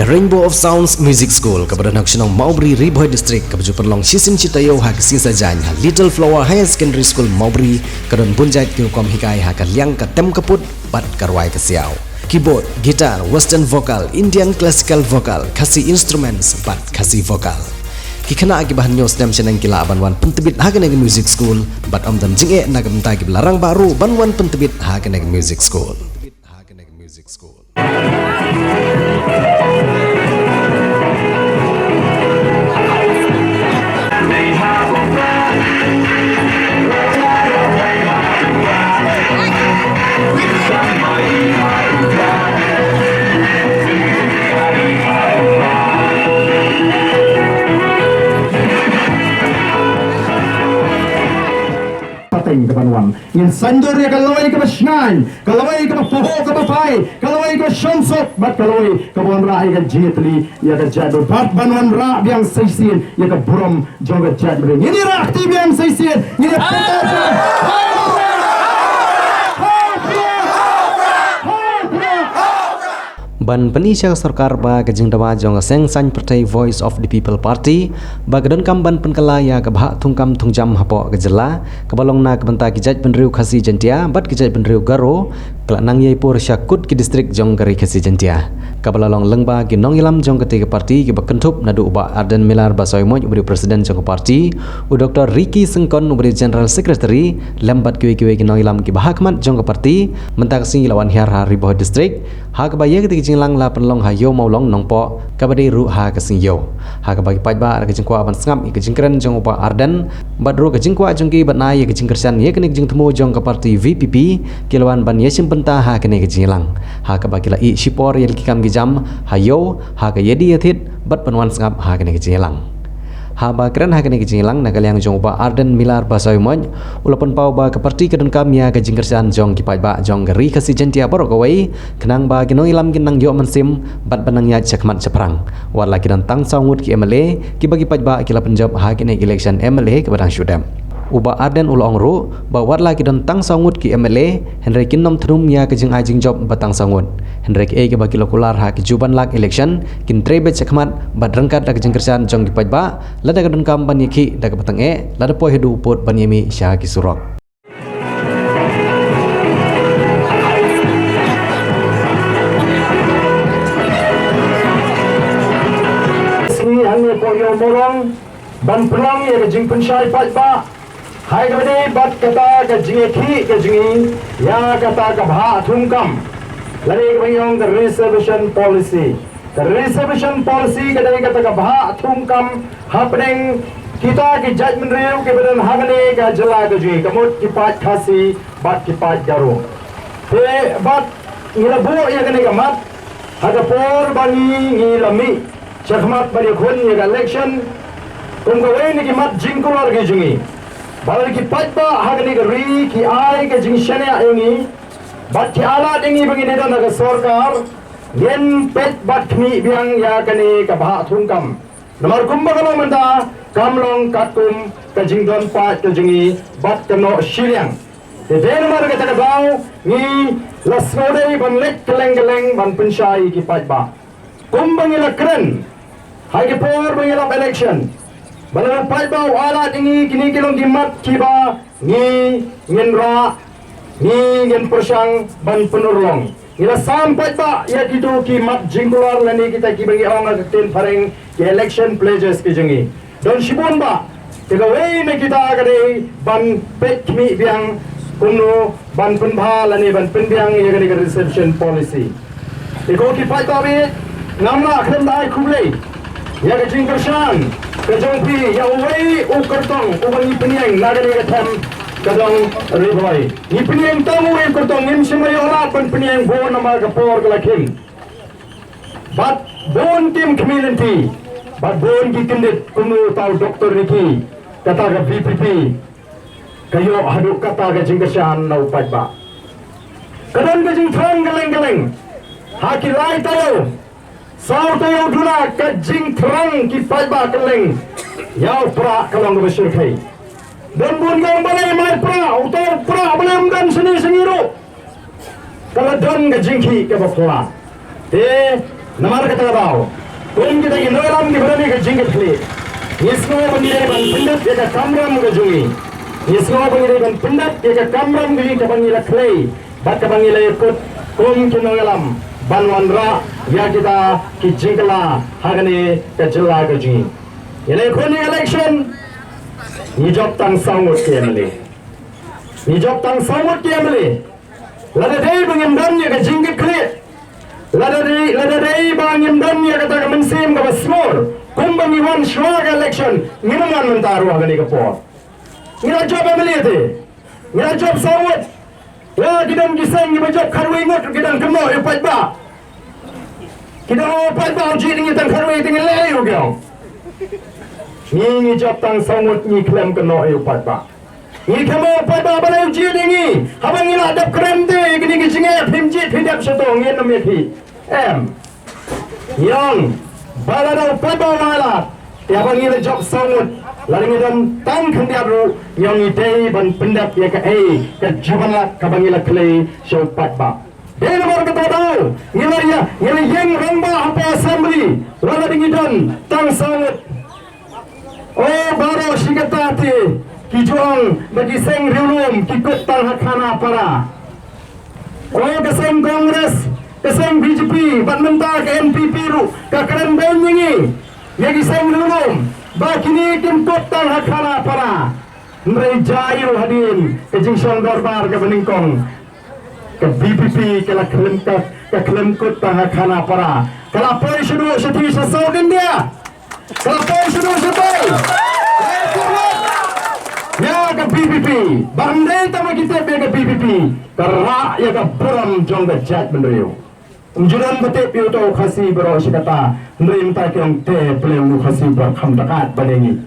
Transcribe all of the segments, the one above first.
Rainbow of Sounds Music School kepada Nakshonong Maubri Riboy District kepada perlong sisim citayo hak sisa jany Little Flower Higher Secondary School Maubri kadon bunjait kirukom hikai hak liang ka tem kaput bat karwai kesiau. Keyboard, gitar, western vocal, Indian classical vocal, kasi instruments bat kasi vocal. Kikana agi bahan nyos dem senang kila banwan pentebit hagan ag music school bat amdam jinge nagam tagi larang baru banwan pentebit hagan ag music school. Kebanuan yang sandur ya kalawai ke basngan kalawai ke poho ke bapai kalawai ke shonsop bat kalawai ke bon ra ya jitli ya ke jadu bat banuan ra yang seisin ya ke burom joga jadri ini ra aktif yang seisin ini Ban penisya sarkar ba kajing dawa jong seng san partai Voice of the People Party ba gadon kam ban penkala ya ke bahak tungkam tungjam hapo gejela kebalong na kebenta kijaj penriu khasi jentia bat kijaj penriu garo kelanang yai pur syakut ki distrik jong gari khasi jentia kabalalong lengba ki nong ilam jong ketiga parti ki bakentup nadu uba Arden Milar Basoy Moj ubri presiden jong parti u Dr. Ricky Sengkon ubri general secretary lembat kiwe-kiwe ki nong ilam ki bahakmat jong parti mentak sing lawan hiar hari boh distrik hak baya ketiga lang la penlong hayo maulong nongpo kabadi ru ha kasing yo ha kabagi pajba ka jingkwa ban sngam i ka jingkren jong upa Arden badru ka jingkwa jongki batnai ka jingkersan ye kenik jing temu jong ka parti VPP kilawan ban yesim penta ha kene ka jinglang ha kabagi la i shipor yel kikam gijam hayo ha ka yedi yathit bat panwan sngap ha kene ka jinglang ha ba kren ha kene ka jinglang nagaliang jong upa Arden Milar Basoy Moj ulapun pau ba ka parti kadon kam ya ka jingkersan jong ki pajba jong gari kasi jentia borok awai kenang ba ginong ilam ginang yo mansim bat banang ya cakmat ceprang wala kidan tang sangut ki MLA ki bagi pajba kila penjab ha kene election MLA ke badang syudam uba Arden ulong ru ba warla kidan tang sangut ki MLA Henry kinom thnum ya ke jing ajing job batang sangut Henry ke bagi lokular ha ki juban lak election kin trebe cakmat bat rangkat dak jingkersan jong ki pajba lada kadon kam ban yeki dak batang lada po hedu uput ban yemi sya ki surok morong ban pelang ya jing pensyai pajba hai gade bat kata ka jingi ka jingi ya kata ka bha thumkam lari ka bayong the reservation policy gade kata ka bha thumkam happening kita ki judgment reu ke badan hagane ka jala ka jingi kamut ki pat khasi bat ki pat garo te bat ngila bo ya kane ka mat haga por bani ngila mi Chakmat bari khun ya election kum ko ni ki mat jingkular ki jingi bal ki patba hagni ka ri ki ai ka jing shane ayungi bat ki ala dingi bangi deda na ka sarkar yen pet bat mi biang ya kani ka bha thungkam namar kumba kalo manda kamlong katum ka jingdon pat ka jingi bat kano shiliang te den mar ka ta daw ni lasode ban lek keleng ban pensyai ki patba kumbang ilakren hai ke por bangila election balang paiba wala dingi kini kilong dimat kiba ni ngenra ni ngen persang ban penurlong ila sampai ba ya gitu ki mat jingkular lani kita ki bagi orang ten pareng ki election pledges ki jengi don shibon ba tegawai me kita agade ban pet mi biang kuno ban penbha lani ban penbiang ya gani reception policy iko ki paiba be ngamla khem dai khuble ya ke jingkersan ke jongpi ya wei u kartong u bani penyang nagari ke tham kadang riboy ni penyang tamu e kartong nim semai ola pan penyang bo nama ke por ke lakim bat bon tim community bat bon ki kendit kunu tau doktor Ricky kata ke VPP kayo haduk kata ke jingkersan nau pajba kadang ke jing thrang geleng haki lai tayo Sau tayo duna ka jing thrang ki pajba keleng yaw pra kalong ke besyirkai dan bungang balai mai pra utau pra balai dan seni sengiru kalau don ke jingki ke bakla te namar kata tau Kum kita ini alam di berani ke jingkit kli. Isno pengiriman pendat ya ke kamram ke jungi. Isno pengiriman pendat ya ke kamram ke jungi pangila kli. Bat ke pangila ikut kum kino alam. Banwanra ya kita ki jingkala hagani ke jela ke jungi. Ini kuni election. Ni job tang sangut kiamli. Ni job tang sangut kiamli. Lada day bangimdan ya ke jingkit kli. Lada day bangimdan ya kata ke mensim ke basmur. Kumbang iwan shwag election. Minuman mentaru hagani ke por. Ngira job amli ite. Ngira job sangut. Ya kita kisang ni job karwi ngot kita kemo ipat ba. Kita ipat ba uji ni kita karwi tinggal leu kau. Ni job tang sangut ni klem keno ipat ba. Ni kemo ipat ba bala uji ni. Habang ila dap krem te gini kisinge pimji pindap sato ngin nameti. Yang bala da ipat ba mala. Ya bang ila job sangut. Lalu dan tang kendiaru yang idei ban pendap ya ke ke jabanlah kabangila klei syaupat ba. Dia nomor kata tahu. Ngila yang ramba apa assembly. Lalu dingidan tang sangut. Oh baru sikatati kijuang bagi seng riulum kikut tang hakana para. Oh keseng Kongres, keseng BJP, ban mentar ke NPP ru, ke keren benyengi. Yagi seng riulum. Bakini kimput tang hakana para. Merejayul hadin ke jingsong dorbar ke beningkong. Ke BPP ke la kelemkut tang hakana para. Kalau poin sudu seti sesaukin dia. Kalau poin sudu seti. Ya ke BPP. Bandai tama kita ke BPP. Kerak ya ke buram jong ke jat bendriu. Umjuran betik piu tau khasi bero sikata nrim ta kyong te pleu nu khasi ber kham takat balengi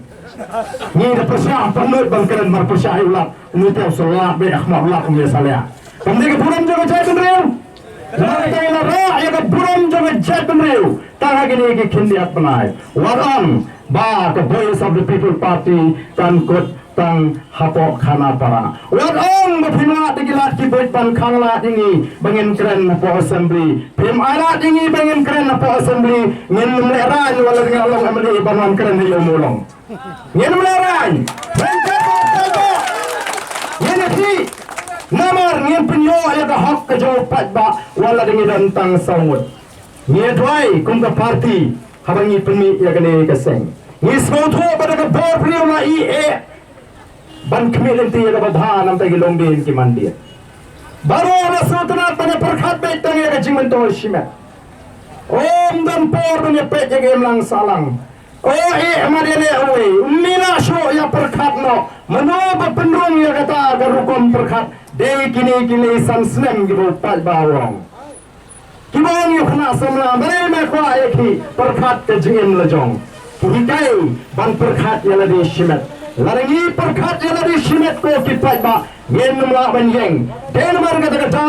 ni da persah panut bangkeran mar persah ulap nu tau salat be akhma ulap me salya kamde ke buram jo jai benreu jai ta ila ra ya ke buram jo jai benreu ta gini ke khindiat banai waran ba ke voice of the people party kan kot tang hapok khana para wat ong bapina digilat ki boit pan khangla dingi bangin keren po assembly pem ara dingi bangin keren po assembly ngin mleran wala dengan Allah amli banan keren yo molong ngin mleran bangka po ngin ti namar ngin penyo ya ka hak ke jo pat ba wala dingi dan tang saut ngin doi kum ka party habangi penmi ya kene keseng ngin smotho pada ka bor priyo na ie ban kemilen tiya ka badha nam ta gilong din ki mandir baro na sutna tane perkhat be tangi ka jingmen to shime om dan por dunya pe jage lang salang o amadene away mina sho ya perkhat no mano ba pendrong ya kata garukom perkhat de kini sansnem gibo pal bawang kibong yu khna samla bare me kwa ekhi perkhat ke jingem lajong hikai ban perkhat ya ladi shimet larangi perkhat ya ladi shimet ko kipat ba ngem namla ban yeng den mar kata kata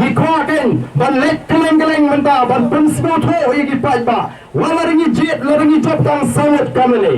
ni kwa ken ban lek keleng menta ban pensmo tho igi pat ba walaringi jet larangi job tang sangat kamele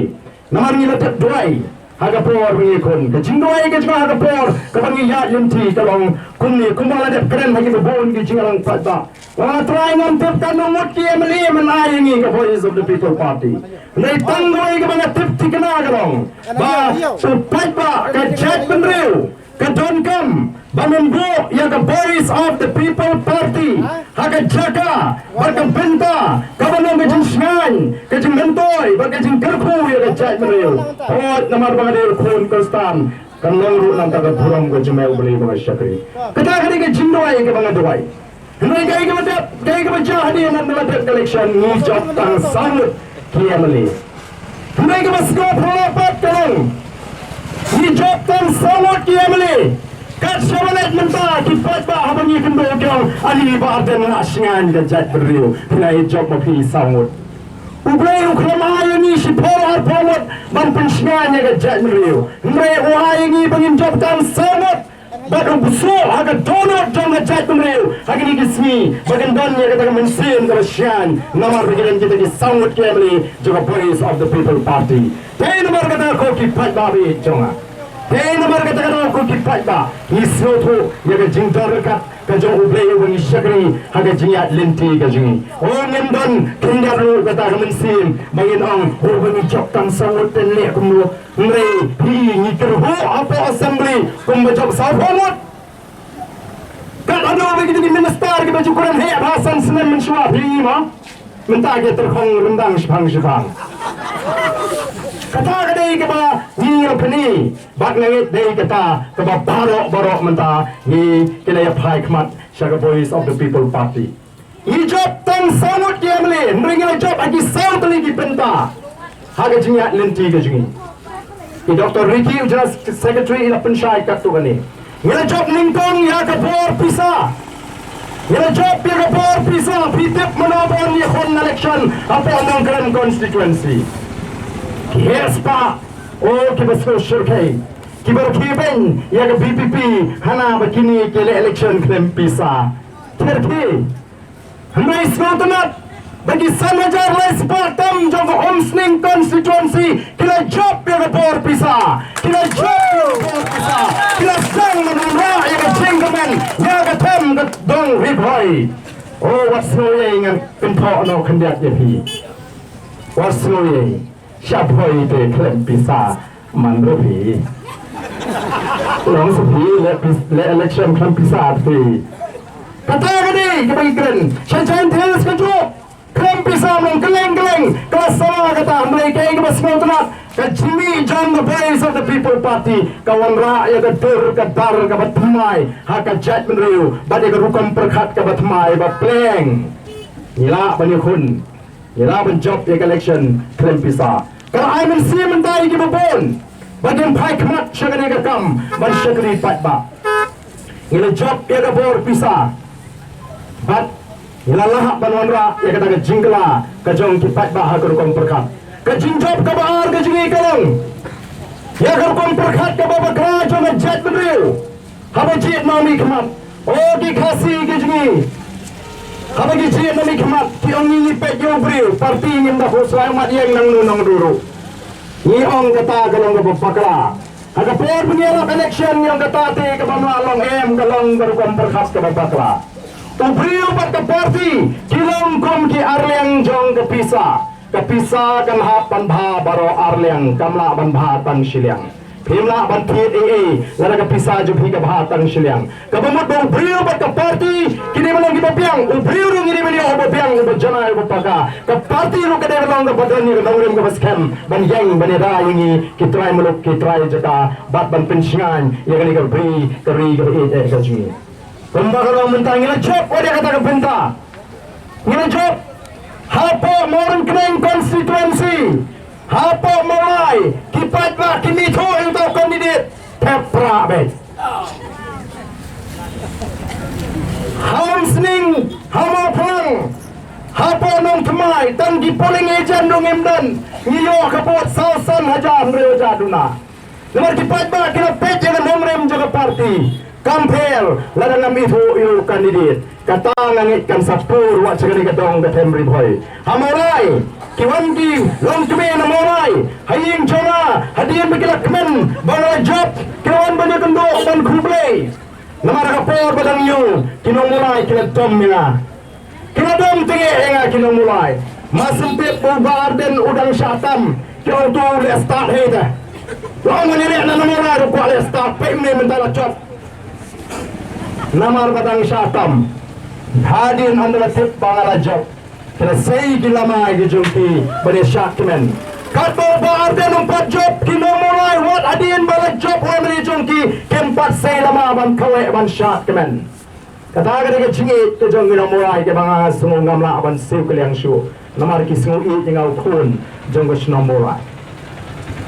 namarngi latat doai haga por ngi kon ke jingdoai ke jma haga por ke bangi ya yenti kalong kunni kumala de keren hagi bon gi jingalang pat ba wa try ngam tep kan ngot ki emeli menai ngi ke voice of the people party nei tangoi ke banga tep tikna kalong ba so pat ba ke chat benreu ke donkam Bamembo yang ke voice of the people party haga jaga barkam benta kabano ke jingsngan ke jing mentoi barkam jing kerku ya ke chat benreu hot namar bangadir khon konstan kanong ru nang ta buram ke jemel beli banga syakri kita kali ke jingdoai ke banga doai Henry gay ke baca hadiah nan meladak collection ni job tang sangut kiamali Henry ke basko pelapat kalong ni job tang sangut kiamali kat syawalat menta kipat ba habangi kendo kyong ali ba den nasingan ke jat beriu nai job mapi sangut Ublay ukramaya ni si Paul Arpawat ban pensingannya ke jat beriu Henry uhai ni bangin job tang sangut Baru busuk agak donor jangan jat pemreu hagi ni kismi bagian donnya kata mensin ke syan nomor bagian kita di sangut kembali juga voice of the people party tapi nomor kata ko ki pat babi jonga Hei namar kata-kata aku kipat ba. Isno tu ya ke jingdar kat ke jong ublay wangi syakri haga jingat linti ke jingi. Oh ngendon kindaru kata kemensin bangin ong ho wangi jok tang sangut tenle kumlo. Ngre hi ngikir ho apa assembly kumbajok sahomot. Kat ando bagi di minister ke baju kuran hei Hasan Senin mensuap hi ma. Mentah ke terkhong rendang sepang sepang. Kata kadai ke ba ni peni bak ngait dei kata ke ba barok mentah ni kena ya phai khmat Shaka Voice of the People Party. Ni job tang samut ke amle mringa job agi saut lagi penta. Haga jingat lenti ke jingi. Ni Dr. Ricky Ujras Secretary ila pensyai kat tu kani. Ni job ningkong ya ke bor pisa. Ni job ya ke bor pisa pitip menobon ni kon election apa mongkran constituency. Yes pak, oh kita social kay, kita kiben, ya ke BPP, hana begini kele election klaim pisa, terki, hamai sekolah bagi samajar les partam jangka homesning constituency, kita job ya ke bor pisa, kita job ya ke bor pisa, kita sang menurut ya ke jengkemen, ya ke tem ke dong riboy, oh wasnoye ingat pintok no kendiat je pi, wasnoye. Siapa itu klaim bisa mandiri? Orang sepi le election klaim bisa tu. Kata kini kita ikan, saya terus kejuk klaim bisa mengkeleng-keleng. Kalau sama kata mereka ini semua telah kejimi John the Voice of the People Party. Kawan rakyat kedur kedar kebatamai, hak jat meneriu, badai kerukam perkat kebatamai, bapleng. Inilah banyak kun. Ialah menjob ya election klaim bisa. Kalau I mensi mentai ke babon, bagian pai kemat syakani kakam, ban syakani patba. Ialah job ya ke bor bisa. Bat ialah lahak banwanra ya kata ke jingla ke jong ki patba ha kerukom perkat. Ke jingjob ke bahar ke jingi kalong. Ya kerukom perkat ke baba kerajaan jong jet bedriu. Haba jit mami kemat. Oh dikasih ke jingi. Kalau kita nak nikmat, kita ingin pet jauh parti ingin dah selamat yang nang dulu. Ni orang kata kalau nggak berpakla. Ada per penyiaran election yang kata te ke bawah long kalau berkom berkhas ke berpakla. Ubri ubat ke parti, kilong kom ki arliang jong kepisah kan hapan bah baro arliang kamla ban bah tan siliang. Himla ban PAA lara ka pisa jo bhi ka bhatang shiliang kabamot bo brio bat ka party kini malong ki bapiang brio ru ngini meli obo piang obo jana obo paka ka party ru ka de malong ka badani ka dawrem ka baskem ban yang ban ra yingi ki try muluk ki try jaka bat ban pensingan ya kali ka bri ka ri ka e ka jui kumba ka mentang ila chop ode kata ka benta ngila chop hapo moran kneng constituency Apa mulai kipat ba kini tu untuk kandidat tepra bet. Hamsning hama pang. Apa nong kemai tan di polling agent dong emdan. Ngiyo kapot sausan hajar reo jaduna. Nomor kipat ba kina pet jangan nomrem jaga parti. Kampel ladang itu yu kandidat. Kata ngangitkan sapur wak cakap katong katemri boy. Hamulai kiwangi long keme na mulai. Haying jona hadian bagi kemen bala job kawan banyak kendo ban kublai. Nama kapor badang yu kinong mulai kina dom mina. Kina dom tinggi nga kinong mulai. Masempit bubar den udang syatam. Kau tu le start heda. Long menirek na mulai rupa le start peme mentala job. Nama badang syatam. Hadin anda tip bangala job. Kena sei gilama gijumpi bani syakmen. Kato ba arden umpat job kino mulai wat hadin bala job wa mani jumki kempat sei lama ban kawe ban syakmen. Kata kada ke cingit ke jong kino mulai ke banga sungu ngamla ban seu keliang syu. Namar ki sungu i tingau kun jong ke sino mulai.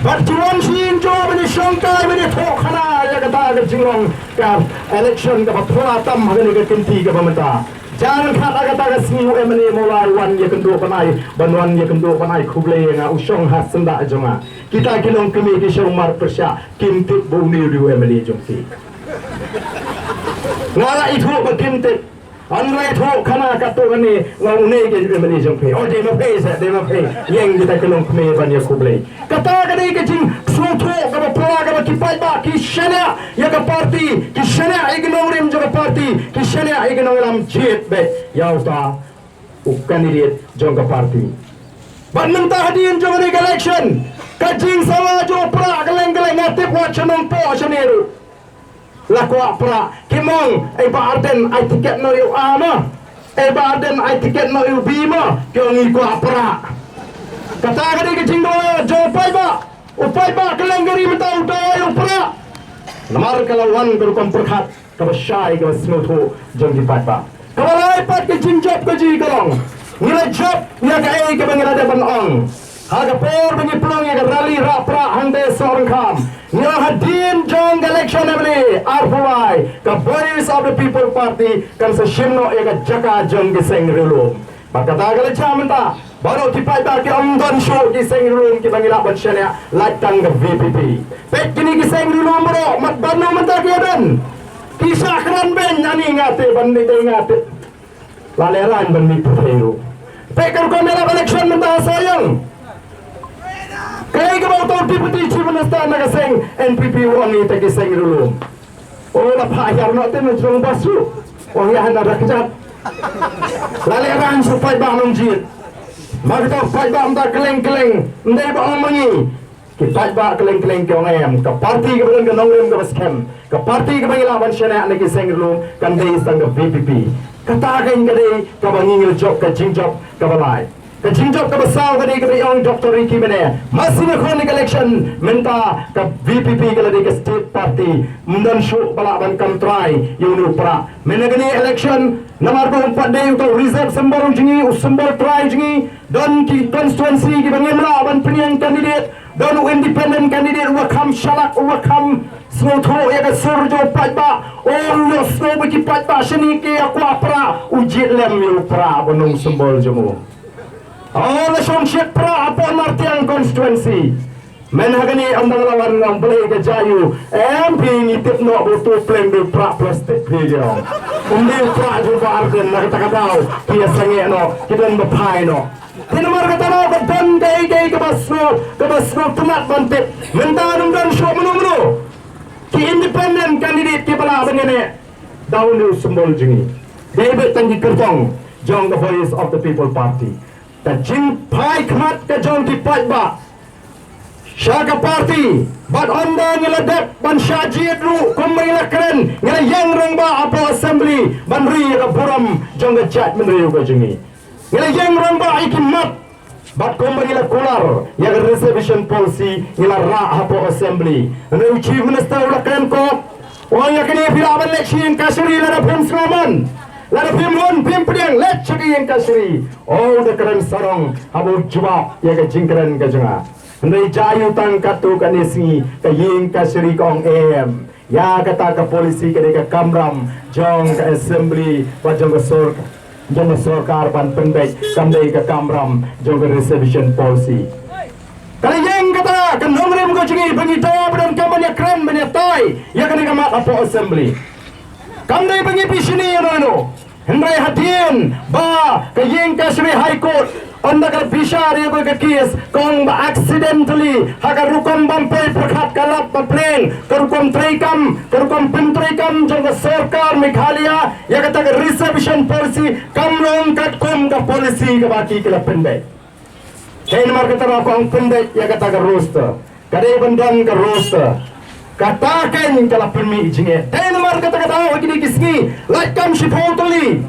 Bat kiwan sin jo bani syongkai bani tok khana ya kata ke jinglong ka election ka pathola tam hagani ke tinti ke pementa. Jangan kata-kata semua emani mulai wan ye kendo panai banwan ye kendo panai kublai nga usong has senda jonga kita kilong kemi ki shomar persya kimtit bumi riu emani jongki ngala itu bakimtit anra itu kana kato ngani ngaune ke emani jongki oh de ma pay yeng kita kilong kemi ban ye kublai kata kali ke jing semua kaba pula kaba kipai ba kishana ya ka party kishana ignong rim jo ka party kishana ignong lam jit be ya uta u candidate jo ka party ban mentah hadin jo ni election kajing sama jo pra geleng-geleng ngatip wa chenong po cheniru lakwa pra kimong ai ba arden ai tiket no yu ama ai ba arden ai tiket no yu bima kyong i kwa pra kata kadi kajing do jo pai ba upai ba kelengari mentau dai upra namar kalawan berukum perkhat kabasyai ka smutho jong di pat ba kabalai pat ke jinjop ke ji kalong nilai job nya ka ai ke bangila de ban ong haga por bangi plong ya rally ra pra hande sorang kham nya hadin jong election abli arhuai ka voice of the people party kan sa shimno ya ka jaka jong ge seng relo bakata gale chamenta baru tipai ba ki amdan show ki seng room ki bangila ban shania latang ke VPP pet kini ki seng room bro mat banu menta ki dan kisah kran ben ani ngate bandi de ngate laleran ban mi putero pet kan ko mela election menta sayang kay ka ba to deputy chief minister na ka seng NPP wani ta ki seng room o la phayar no ten jong basu o ya handa rakjat laleran supaya ba nong jit Magto fight ba amda keleng-keleng ndai ba omangi ki fight ba keleng-keleng ke ngem ka party ke bulan ke nongrem ke baskem ka party ke bangila ban shana ne ki senglu kan dei sang VPP kata gain ke dei ka bangil job ka jingjop ka balai ka jingjop ka basau ke dei ke yong Dr. Ricky Mene masih chronic election minta ka VPP ke dei ke state party mundan show bala ban kam try yunu pra menagani election namar ko umpat dei to reserve sembol jingi usembol try jingi dan ki constituency ki bangimla ban pilihan candidate dan independent candidate wakam shalak wakam smotho ya ka surjo pajba lo sno ki pajba shini ki akwa pra ujit lem yu pra bonong sembol jemu la shong shit pra apon martiang constituency men hagani andang lawan ngam bele ke jayu MP ni tipno botu pleng de pra plastic video umdi pra ju ba arden na kata daw ki sange no kidan ba pai no tinamar kata daw ba dan gay ke basno tumat bantet menta num dan show menu ki independent candidate ki bala bangene daun lu sembol jingi David Tangi Kertong jong the voice of the people party ta jing pai kmat ke jong ti pat ba Shaka party but onda ngila dep ban shajid ru kumai la keren ngila yang rang ba apo assembly ban ri ka buram jong ga chat men ri ka jingi ngila yang rang ba ikimat but kumai ngila kular ya reservation policy ngila ra apo assembly and chief minister la keren ko orang yang kini bila ban lek shin kasuri la pem slaman la pem won pem pedang lek chagi yang kasuri oh de keren sarong abu jawab ya ga jingkeren ka jinga Ndai jayu tang katu kanisi ka ying ka sri kong em ya kata ka polisi ka ka kamram jong ka assembly wa jong ka sorkar ban pendek kamdai ka kamram jong ka reservation policy kala yeng kata ka nongrem ko jingi bangi tawa dan kamanya kren banya tai ya ka ka mat apo assembly kamdai bangi pisini no Hendrai hadin ba ka ying ka sri high court Anda kalau bisa dia ke kes, kong ba accidentally, hagar rukom bampai perkat kalap plane, kerukom pentrikam jangka sarkar Meghalaya, ya kata ke reservation policy, kamlong katkom ke polisi ke baki ke pendek. Kain mar kata kong pendek, ya kata ke roster, kadai bandang ke roster. Katakan kalau permi jinge, kain mar kata oh gini kisni, like kam shipotuli,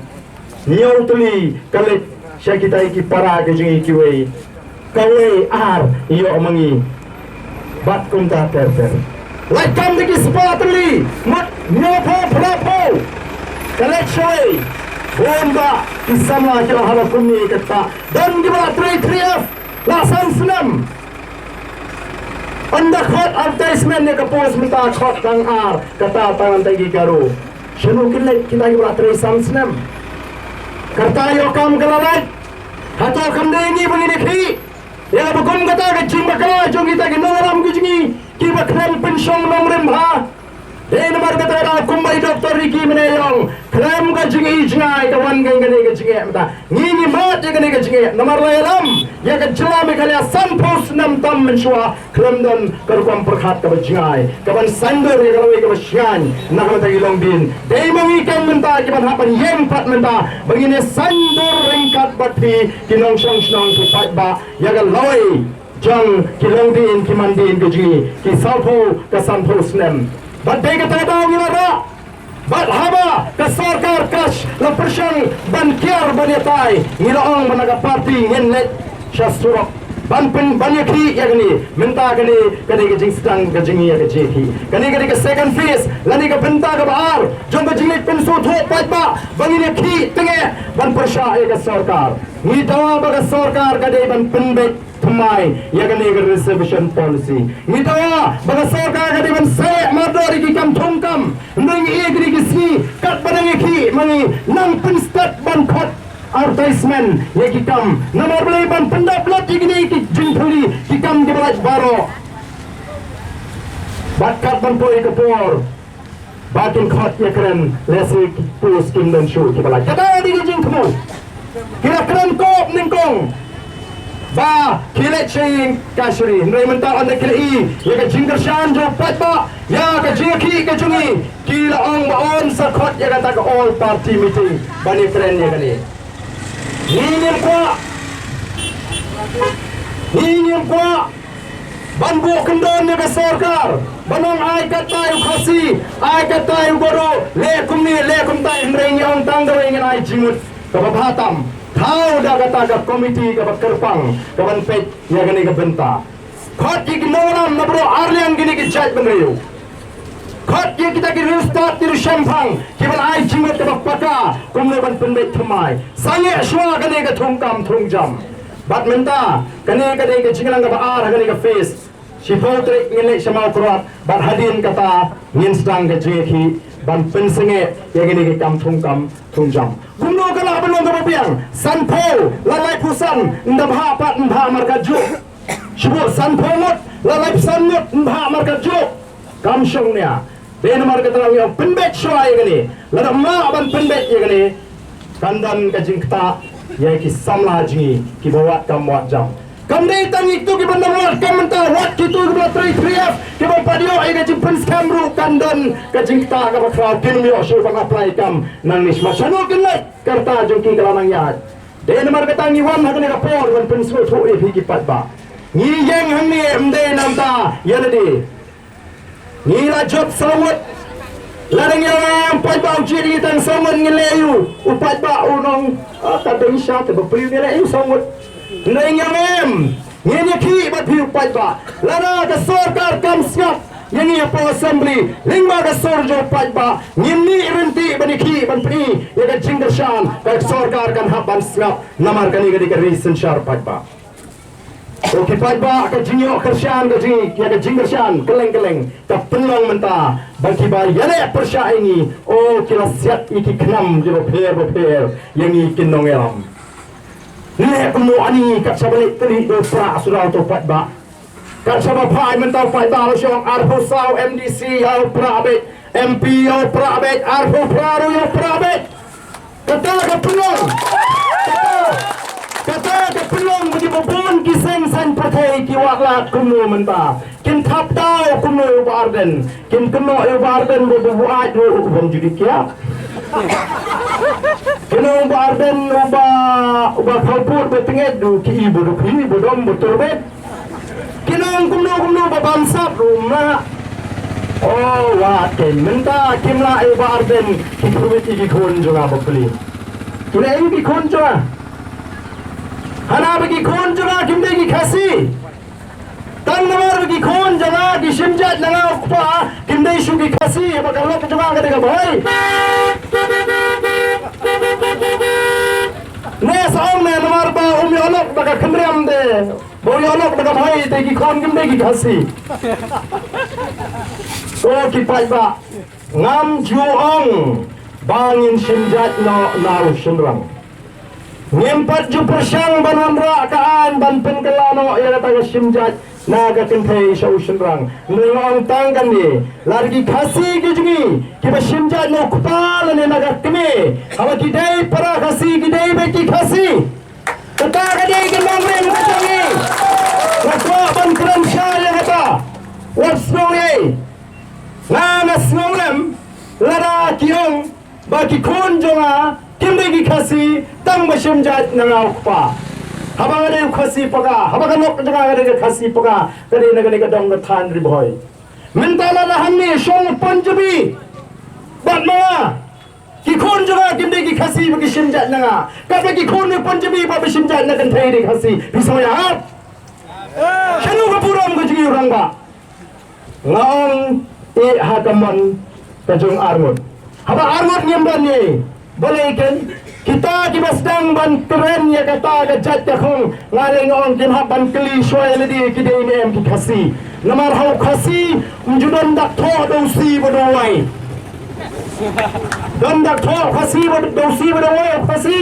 nyotuli kali. Siya kita iki para ke jingi kiwei kawei ar iyo omangi bat kunta terter like kam diki spatli mat nyopo prapo kalek shoy bomba isama kila haba kunni kata dan gimana 3-3F lasan senam anda khot advertisement ne kapos minta khot kang ar kata tangan tagi garu shanu kilek kita gimana 3 senam Karta yo kam galalaj hato kam de ni bani nekhi ya bukum kata ke jing bakala jong kita ke nongram ke jingi ki bakram pension nomrem ha de nomor kata ra kumbai Dr. Ricky Mene yong kram ke jingi jingai ke wan geng ke jingi mata ni mat gani ka jinge nomor layalam ya ka jela me kali san post nam tam menshua klemdan karuam perkhat ka bajingai ka ban sandor ya kalau ka basyan nak ka ilong din dei mangi kan menta ki ban hapan yem pat menta bangine sandor ringkat batri kinong song snong ki pat ba ya ka loi jang kilong din ki mandin ka ji ki salpo ka san post nam bat dei ka tada ngi ra bat haba ka sarkar kash la persyang ban kiar banyatai ngilaong managa parti ngenlet syasturok ban pen banyaki ya gani menta gani kani ke jing sedang ke jingi ya ke jeki kani ke second phase lani ke benta ke baar jong ke jingi pen so tho pat ba bangine ki tenge ban persya ya ke sarkar ni dawa ba ke sarkar kade ban pen bet Thumai ya gani ke reservation policy ni dawa ba ke sarkar kade ban saya madori ki kam thong kam nang e gri ki si kat banangi ki mangi nang pen stat ban khot advertisement ya kikam nomor beli ban pendap lot gini ki jingthuli kikam ke balaj baro bakat ban poi ke por bakin khot ya keren lesi pus kim dan shu ki balaj kata di jing kemu kira keren kop ningkong ba kile ching kashri nai mentar anda kile I ya ke jingkershan jo pat ba ya ke jiki ke jungi kila ong ba on sa khot ya kata ke all party meeting bani keren ya kali Ingin kuat banbu kendon ni besarkar banong ai katai khasi ai katai goro le kum tai mreng yang tang doi ngin ai jimut ka batam thau da kata ka komiti ka kerpang ka ban pet ya gani ka benta khot ignoram na bro arlian gini ki jaj benriu khot ye kita ki restart tiru shampang kibal ai jimut ka paka kumne ban penbet thamai sange shwa gani ka thungkam thungjam bat menta kani kade ke jinglang ka baar gani ka face Sifotre ngile sama kurat bat hadin kata ngin sedang ke jeki ban pensenge ya gini ke kam thungjam gumno kala belum ka piang sanpo lalai pusan ndabha pat ndha marka ju shibo sanpo mot lalai pusan mot ndha marka ju kam shongnya den marka talang yo penbet shwa ya gini lada ma ban penbet ya gini kandan ka jingta ya ki samla jingi ki bawat kam wat jam kam dei tang itu ki bandar wat kam menta wat ki tu ki 3F ki ba padio ai ka jimpen skamru kandan ka jingta ka ba kraw kin mi osho ban apply kam nang nis masano kin lai karta jongki kalanang yat den marka tang ni wan hakne ka por ban pensu tho e ki pat ba ni yang hang ni mde namta yaladi ni la job sawat ladang yang pai bau jiri tang sawat ngeleyu upat ba unong ta dei sha te ba pri ngeleyu sawat ndai yang ni ki bat pi upat ba lada ka sarkar kam snap yang ni apa assembly lingba ka sorjo upat ba ni renti bani ki ban pri ya ka jingdershan ka sarkar kan haban snap namar kani gadi ka recent shar upat ba Oke pada ke jingyo kersian ke jing ya ke jing kersian keleng ke penlang menta bagi bar yale persya ini oh kila siat iki kenam jero per yang iki nongelam ne kuno ani kat sabalik teri do pra surau to pada kat sabab pai menta pada lo syong arho sau MDC au prabet MP au prabet arho praru au prabet kata ke penlang kata ke pelong bagi bobon kiseng san pathai ki waklat kumno menta kin thap tau kumno barden kin kumno barden bo buat do bom judi kia kino barden uba khalpur betenget du ki ibu du ki bodom boturbet kino kumno babam sap rumah oh waten menta kimla barden ki kurwiti ki khon jonga bokli kina ini ki khon jonga Hana bagi khon janga kimde ki khasi tang namar bagi khon janga ki shimjat langa ukpa kimde shu ki khasi bakal lo janga ka dega bhai ne saung ne namar ba olok baka khamriam de bori olok baka bhai te ki khon kimde ki khasi so ki pai ba ngam juong bangin shimjat no nau shimrang Ngempat ju persyang banwandra kaan ban penkelano ya kata simjat naga kenthai solution rang nong tangkan ni largi khasi gijungi kiba simjat no kupal ne naga keme hawa kidai para khasi kidai beki khasi Kata kadi kenang rem kami. Ngakwa ban kram syal kata. What's going? Ngana snolem lara kiong bagi kon jonga kimdegi khasi tang bashim jat nangau pa. Habang ada khasi paga, habang nok jonga ada khasi paga, kadi nagani kadong than riboy. Mentala lahanni shong Punjabi. Bat mga ki kon jonga kimdegi khasi bagi shim jat nanga. Kata ki kon ni Punjabi ba bashim jat nagan thai ri khasi. Bisoya hat. Shanu ka puram ko jigi urang ba. Ngaong hakaman kajung armut. Haba armut nyemban ni. Balikan kita kibasdang ban keren ya kata gajat yakong ngaling ong kinhaban keli shoy ledi kidei ni em kikasi. Namar hau khasi unjudan dak tho dosi bodowai. Dan dak tho khasi dosi bodowai khasi.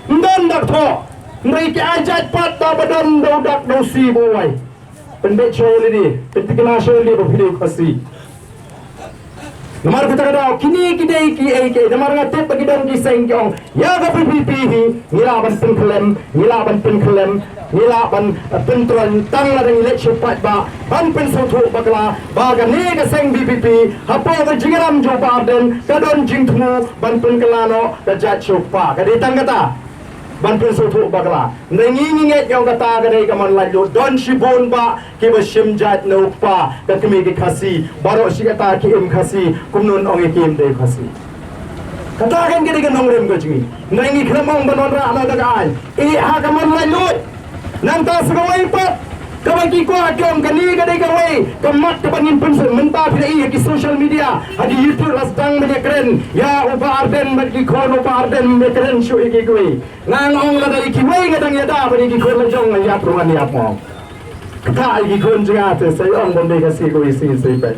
Dan dak tho. Mereka ajat pat da badan dak dosi bodowai. Pendek shoy ledi, petikna shoy ledi bopide khasi. Namar kita kata kini kidai ki ai ke namar ngatep bagi dong ki seng kyong ya ga PPP hi ngilaban penkelem ngilaban pentron tang la deng lek chupat ba ban pen sotu bakla ba ga ne ga seng PPP hapo ga jingram jo ba den ka don jing thu ban pen kelano da jat chupa ga ditang kata ban pen sotu bakla nengi nginget yang kata ga dei ka man lai do don shibon ba ki ba shim jat no pa ka kemi ki khasi baro shi kata ki em khasi kumnun ong ki em de khasi kata kan ki dengan nongrem ko jingi nengi kramong banon ra na daga ai ha ka man lai lut nang ta sgawai pat ka bagi ko akyong kani ka dei ka wei ka mat ka bangin pensun menta phi ki social media hadi YouTube rasdang me keren ya uba arden bagi khon uba arden me keren shu ki koi nang ong la dai ki wei ngadang ya da bagi ki khon la jong ya pruan ya mo kata ki khon jinga te sai ong bon dei ka si ko isi pe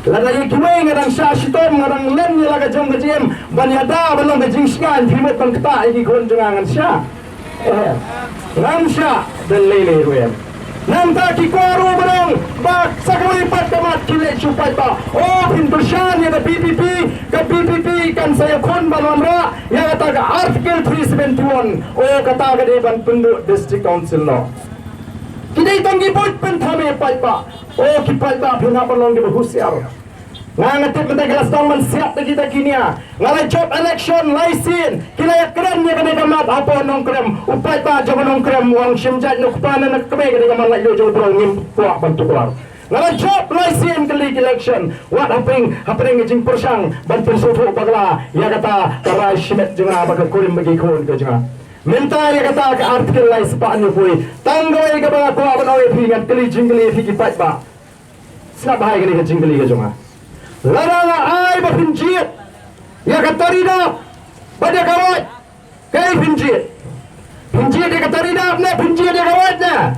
la dai ki wei ngadang sha shitom ngadang len ya la ka jong ka jem ban ya da ban ka jing skan thimet ban kata ki khon jinga ngan sha Ramsha dan lele ruem. Namta ki koru barang bak sakawai pat kamat kile chupat ba. Oh pintursyan ya PPP ka PPP kan saya kon balonra ya kata ka article 371 oh kata ka deban penduk district council law. Kidai tanggi put pentame pat ba. Oh ki pat ba phina balong di bahusiar. Ngangatip kita kelas dong siap kita kini ya. Ngalai job election laisin. Kila ya keren ya kena kamat apa nong krem. Upai pa jangan nong krem wang simjat nuk pana nak kebe kena kamat lai jo bro ngim kuak bantu keluar. Ngalai job laisin kali election. What happening jing persang bantu soto bagla. Ya kata karai shimet jenga baka kurim bagi kon ke jenga. Minta ya kata ke artikel lai sepak nyu pui. Tanggoi ke baka kuak banawe pingat kali jingli fiki pat ba. Snap hai kali ke jingli ke jenga. Larang ai ba pinjit ya katarida pada kawat kai pinjit dia katarida na pinjit dia kawat na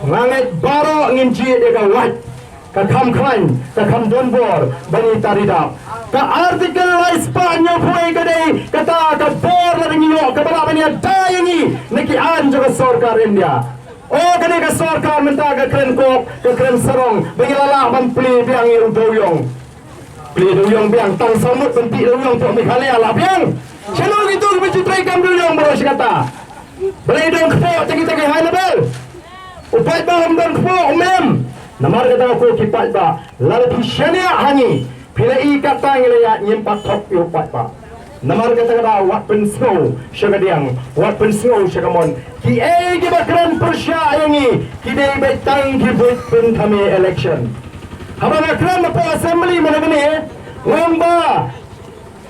nganget baro nginjit dia kawat ka kam klan ka kam donbor bani tarida ka artikel lai Spanya pui ka dei kata ka bor la ngiyo ka bala bani dayangi neki an juga sarkar India. Oh kani ka sarkar menta ka kren kok ka kren sarong bagi lala ban pli biang iru doyong Beli doyong biang tang samut bentik doyong tu ambil kali ala biang. Channel gitu mencitrai kam doyong baru si kata. Beli dong kepo kita ke high level. Upai ba dan kepo umem. Namar kata aku kipat ba. Lalu pishania hani. Pila I kata ngelaya nyempat top upai ba. Namar kata what pen snow syagadiang. What pen snow syagamon. Ki ki bakran persya yangi. Ki dei betang ki buat pen kami election. Habang akram apa assembly mana gini ngomba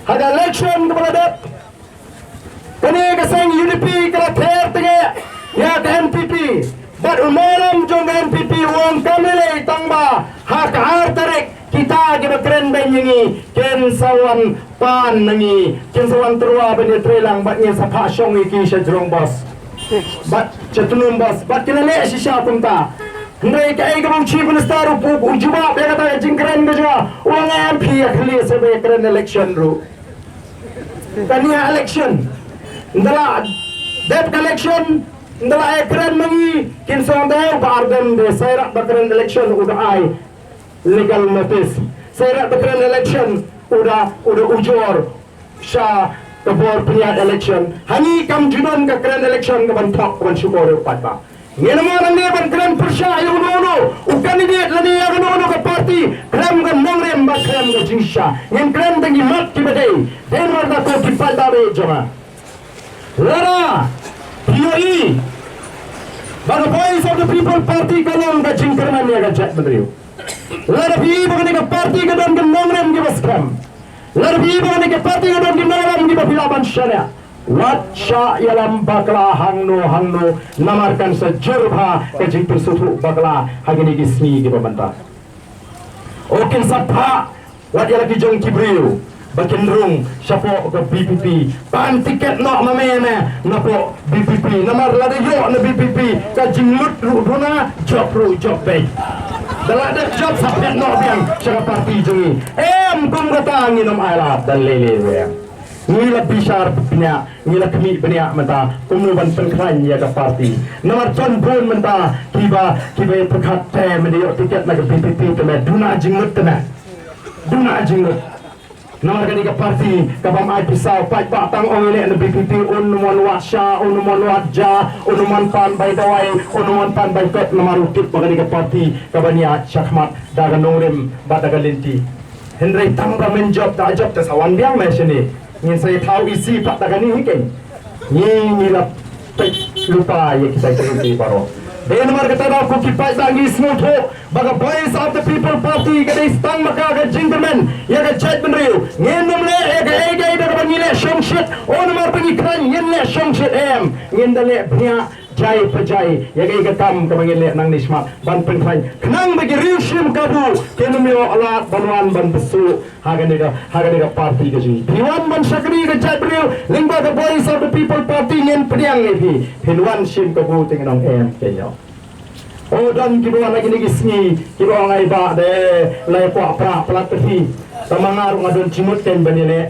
ada election kepada dap kini keseng UDP kala ther tenge ya ke MPP but umaram jong MPP wong kamile tangba hak artarik kita kita keren benyengi ken sawan pan nangi ken sawan terwa benya trelang batnya sapa syong iki syajrong bos bat cetunum bos bat kinale shisha punta mereka ini kamu chief minister ujubah dia kata jingkren ke juga uang MP ya kali sebagai keren election ru tanya election ndala dep election ndala keren mengi kin sondai barden de sairak bakren election udah ai legal notice sairak bakren election udah ujor sha kebor peniat election hani kam junon ka keren election ka ban thok ban syukur upat ba ngena mo nang ne ban keren persya yu no u candidate lani ya no ka party kram ka nongrem ba kram ka jinsha ngen kram tangi mat ki badai den war da ko ki palda be jama lara POE baga Voice of the People Party kalong ka jingkerman ya ka jat bedriu lara POE baga ka party ka don ka nongrem ki baskam lara POE baga ka party ka don ki nongrem ki bafilaban syariah Watcha yalam bakla hangno namarkan sejurba kajing persutu bakla hagini gisni ki pemanta. Okin sapha wat yala ki jong kibriu bakin rung sapo ke BPP pan tiket no mamene napo BPP namar lade yo na BPP kajing lut runa job bay. Dalada job sapet no biang cara parti jongi kum kata nginom airat dan lele ngila bisar punya ngila kemi punya menta kumnuban penkran ya ke parti nomor ton pun menta kiba perkat te mendio tiket nak BPP te duna jingut te duna jingut nomor kani ke parti kabam ai pisau pai ba tang ong ile na BPP unmon washa unmon wajja unmon pan bai dawai unmon pan bai kot nomor ukit bagani ke parti kabania chakmat daga nongrim badaga lenti Henry tangga menjob da job te sawan biang mesini ingin saya tahu isi pak tagani hiking ini lah lupa ya kita cerita baru dan nomor kata dah aku kipai tangi smooth baga Voice of the People Party kada istang maka ka gentleman ya ka chat benriu ngin nomle ya ka ega ida ka ngile shit nomor pengikran ngin shit ngin dale bnya jai pajai ya ka ega tam ka ngile nang nisma ban penkran kenang bagi riu shim kabu kenumyo alat banwan ban besu haganiga party ka ji piwan ban sakri ka chat benriu lingba ka Voice of the People Party ngin pediang ni pinwan shim kabu tingnong kenyo oh dan kibawa lagi ni gisni kibawa ngai ba de lai kwa plat tepi tamangar ngadon cimut ken banile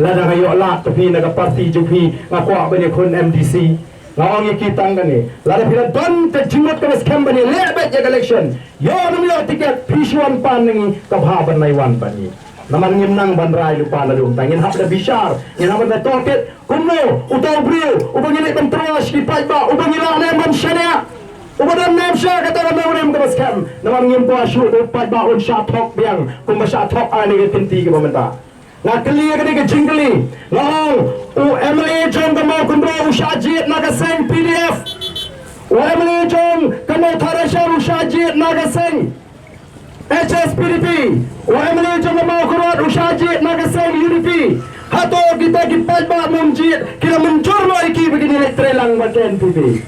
lada kayo la tepi naga parti jupi ngakwa bani kun MDC ngawang kitang gani lada pila don te cimut ka skam bani lebet ya election yo namyo tiket pisuan pan ngi kabhaban nai wan bani naman ngimnang bandrai lupa lalu tangin hap da bishar ngin hap da toket kumno utaw brio ubangile ban trash ki paiba ubangila ne man shania Ubadan namsha kata ramai ke baskem. Nama ngim po asyuk dapat baun syatok biang. Kumba syatok ani ke tinti ke pemerintah. Nak keli ke jingkeli. Ngong MLA jom kemau kumbro usyajit nagaseng PDF. MLA jom kemau tarasya usyajit nagaseng HSPDP. MLA jom kemau kurut usyajit nagaseng UDP. Hato kita kipat ba mumjit kira mencur mo iki begini trelang bagian NPP.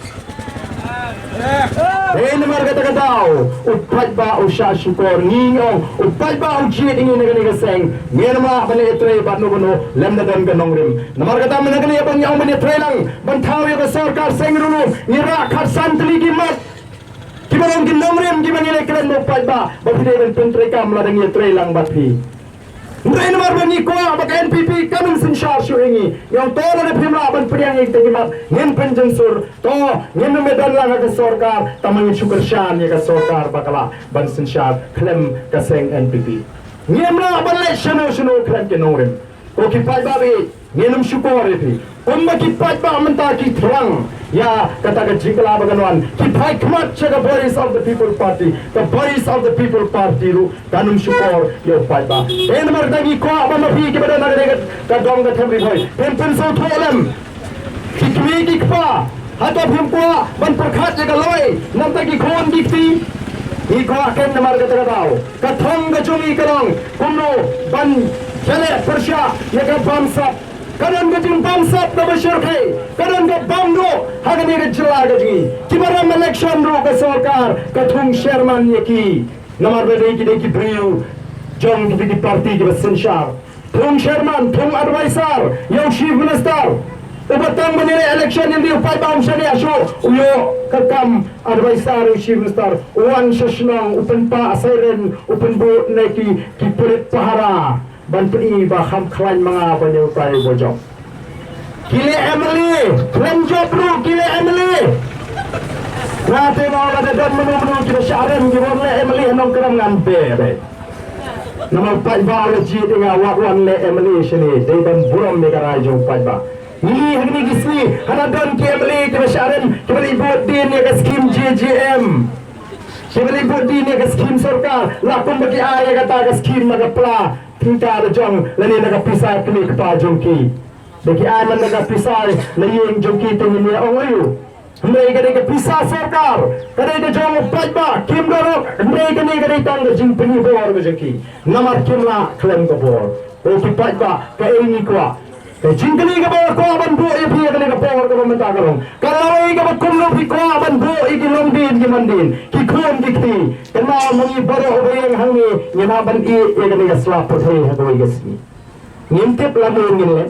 Nomor kata-katau upat ba usya syukur ngingong upat ba ujit ingin negani keseng ngirma bani etre bat nubuno lem dan ganong rim nomor kata menagani abang yang bani etre lang bantau ya sarkar seng rulu ngira kharsan teligi mat kibarong ginong rim gimana ni kelen upat ba bapide ben pentre kam ladang etre lang batpi Mungkin nomor bani kuah bagi NPP kami sensyar syuhingi yang tolong ada pimla ban periang yang tergimat ngin penjensur to ngin medan lang ke sorkar tamangin syukur syan ya ke sorkar bakala ban sensyar klem kaseng NPP ngin lah ban lek syanu klem ke norim ko kipai babi ngin syukur itu umma kipai ba mentaki terang ya kata ke jingkala baganwan kipai kemat jaga Voice of the People Party the Voice of the People Party lu kanum syukur ya pai ba nomor dagi ko apa mafi ke badan negara ka dong ka thamri boy pen so tholem kikmi kikpa hato phimpa ban prakhat jaga loi nam tagi khon dikti iko akan nomor kata tau ka thong ka chumi karong kumno ban jale persya ya ka bamsa kadang gajing bamsat na masyarakat kadang ka bamdo hagani ka jela gaji kibaram election ro ka sarkar kathung chairman yaki namar bedeki brio jong di parti ke sensyar thung chairman thung advisor yo chief minister ubatang menilai election yang diupai bam syari asyo uyo kakam advisor chief minister wan sesnong upen pa siren upen bo neki kipulit pahara ban peni ba kham khlan mga banyo tay bojok kile Emily klem job ru kile Emily nate mau ada dan menu kita syarem gimana Emily nong keram ngampe be nama pat ba le ji dengan wakwan le emily sini dai ban buram me karai jong pat ba ni hagni gisni hana don ke emily ke sharan ke bali bot din ya skim JJM ke bali bot din ya skim sarkar lakum bagi aya kata ke skim magapla tingka jong lani naga pisai kini kata jongki bagi aya man naga pisai laying jongki tengini ongayu mereka ni pisah sarkar kadai ke jong pajba kim dorok mereka ni kadai tang ke jing peni bor bejeki namar kimla klem ke bor o ki pajba ke ini kwa ke jing kali ke bor ko ban bo e pi ke bor ke menta karong kalau ai ke kum lo pi ko ban bo e ki long din ki mandin ki khom ki ti kena mengi baro obeng hangi nyana ban e ke slap pothai ha doi gesni ngintip lamu ngile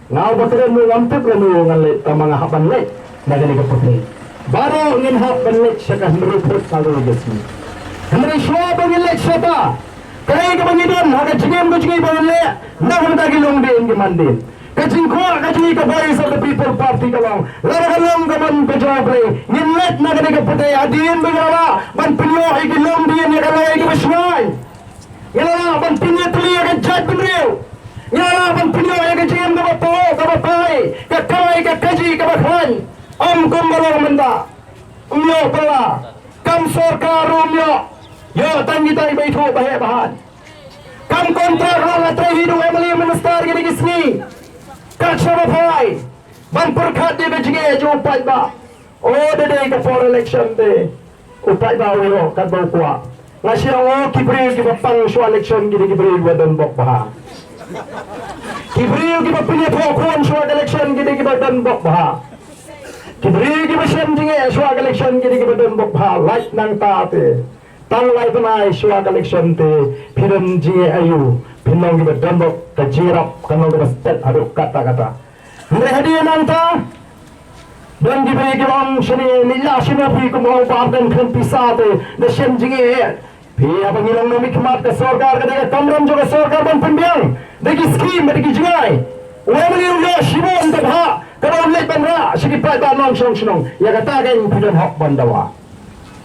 ngau bakre mu ngintip lamu ngale tamanga haban le nagani ka putih baru ngin hak benlek syakah meruput kalau gesmi hamri shwa benlek syata kai ka bangidon haga jingem ko jingi benlek nak mata gilong din ki mandin ka jingko ka jingi ka voice of the people party kalong laralong ka man ka jobre ngin let nagani ka putih adin bengala ban pinyo igilong din ya kalay ki baswai ngala ban pinyo tli ka jat benriu ngala ban pinyo ka jingem ka bapo ka bapai ka kai ka kaji ka bakhan kumbalong menda umyo pala kam sarkar umyo yo tangi tai baitu bahe bahan kam kontrak la trai hidu emily minister gini gisni kachara phai ban perkhat de bejge jo pai ba o de ka for election de upai ba yo kat ba kwa ngasira o kibri ki bapang so election gini kibri wadon bok ba kibri ki bapnya phokon so election gini ki badan bok ba kibri ki basem jinge swag election ki badan bok bha light nang ta te tang lai banai swag election te phiran jinge ayu phinong ki badan bok ta jirap kanong ki stet adu kata kata mere hadi nang ta dan kibri ki om shini nilla shina phi ko mo bardan khan pisate de sem jinge phi abang ilong no mikmat ka sarkar ka de kamram jo ka sarkar ban pimbiang de ki scheme de ki jingai wemeli yo shibon de bha kalau lihat bandra sikit pada nong song song ya kata kan bukan hak bandawa